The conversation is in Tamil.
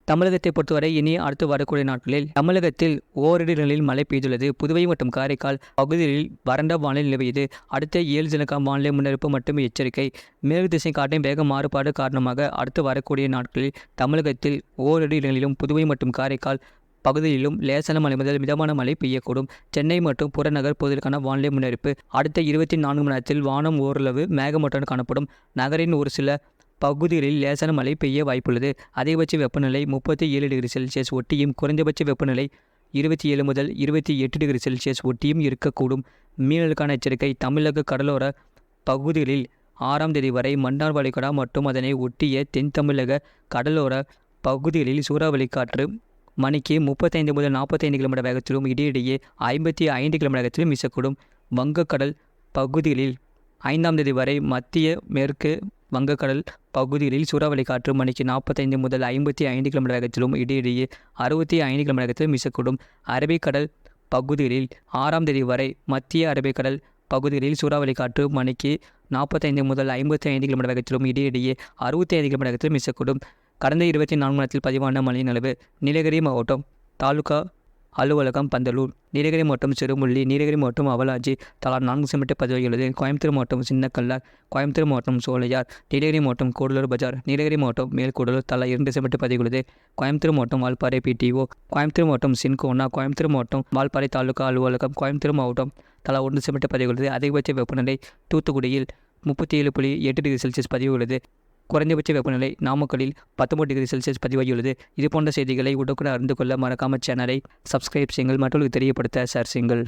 தமிழகத்தை பொறுத்தவரை இனி அடுத்து வரக்கூடிய நாட்களில் தமிழகத்தில் ஓரிரு இடங்களில் மழை பெய்துள்ளது. புதுவை மற்றும் காரைக்கால் பகுதிகளில் வறண்ட வானிலை நிலவியது. அடுத்த 7 தினக்கான வானிலை முன்னறிவிப்பு மற்றும் எச்சரிக்கை. மேற்கு திசை காற்றின் வேக மாறுபாடு காரணமாக அடுத்து வரக்கூடிய நாட்களில் தமிழகத்தில் ஓரிரு இடங்களிலும் புதுவை மற்றும் காரைக்கால் பகுதியிலும் லேசான மழை முதல் மிதமான மழை பெய்யக்கூடும். சென்னை மற்றும் புறநகர் பகுதிகளுக்கான வானிலை முன்னறிவிப்பு. அடுத்த 24 மணி நேரத்தில் வானம் ஓரளவு மேகமூட்டத்துடன் காணப்படும். நகரின் ஒரு சில பகுதிகளில் லேசான மழை பெய்ய வாய்ப்புள்ளது. அதிகபட்ச வெப்பநிலை 37 டிகிரி செல்சியஸ் ஒட்டியும் குறைந்தபட்ச வெப்பநிலை 27 முதல் 28 டிகிரி செல்சியஸ் ஒட்டியும் இருக்கக்கூடும். மீனவர்களுக்கான எச்சரிக்கை. தமிழக கடலோர பகுதிகளில் 6ஆம் தேதி வரை மன்னார் வளைகுடா மற்றும் அதனை ஒட்டிய தென் தமிழக கடலோர பகுதிகளில் சூறாவளி காற்று மணிக்கு 35 முதல் 45 கிலோமீட்டர் வேகத்திலும் இடையிடையே 55 கிலோமீட்டர் வேகத்திலும் வீசக்கூடும். வங்கக்கடல் பகுதிகளில் 5ஆம் தேதி வரை மத்திய மேற்கு வங்கக்கடல் பகுதிகளில் சூறாவளி காற்று மணிக்கு 45 முதல் 55 கிலோமீட்டர் வேகத்திலும் இடையிடையே 65 கிலோமீட்டர் வேகத்திலும் வீசக்கூடும். அரபிக்கடல் பகுதிகளில் 6ஆம் தேதி வரை மத்திய அரபிக்கடல் பகுதிகளில் சூறாவளி காற்று மணிக்கு 45 முதல் 55 கிலோமீட்டர் வேகத்திலும் இடையிடையே 65 கிலோமீட்டர் வேகத்திலும் வீசக்கூடும். கடந்த 24 மணி நேரத்தில் பதிவான மழையின் அளவு. நீலகிரி மாவட்டம் தாலுகா அலுவலகம் பந்தலூர், நீலகிரி மாவட்டம் சிறுமுள்ளி, நீலகிரி மாவட்டம் அவலாஞ்சி தலா 4 சென்டிமீட்டர் பதிவாகியுள்ளது. கோயம்புத்தூர் மாவட்டம் சின்னக்கல்லார், கோயம்புத்தூர் மாவட்டம் சோலையார், நீலகிரி மாவட்டம் கூடலூர் பஜார், நீலகிரி மாவட்டம் மேல்கூடலூர் தலா 2 சென்டிமீட்டர் பதிவுள்ளது. கோயம்புத்தூர் மாவட்டம் வால்பாறை பிடிஓ, கோயம்புத்தூர் மாவட்டம் சின்கோனா, கோயம்புத்தூர் மாவட்டம் வால்பாறை தாலுகா அலுவலகம், கோயம்புத்தூர் மாவட்டம் தலா 1 சென்டிமீட்டர் பதிவுள்ளது. அதிகபட்ச வெப்பநிலை தூத்துக்குடியில் 37.8 டிகிரி செல்சியஸ் பதிவுள்ளது. குறைந்தபட்ச வெப்பநிலை நாமக்கலில் 19 டிகிரி செல்சியஸ் பதிவாகியுள்ளது. இதுபோன்ற செய்திகளை உடனுக்குடன் அறிந்து கொள்ள மறக்காமல் சேனலை சப்ஸ்கிரைப் செய்யுங்கள், மற்றவர்களுக்கு தெரியப்படுத்த ஷேர் செய்யுங்கள்.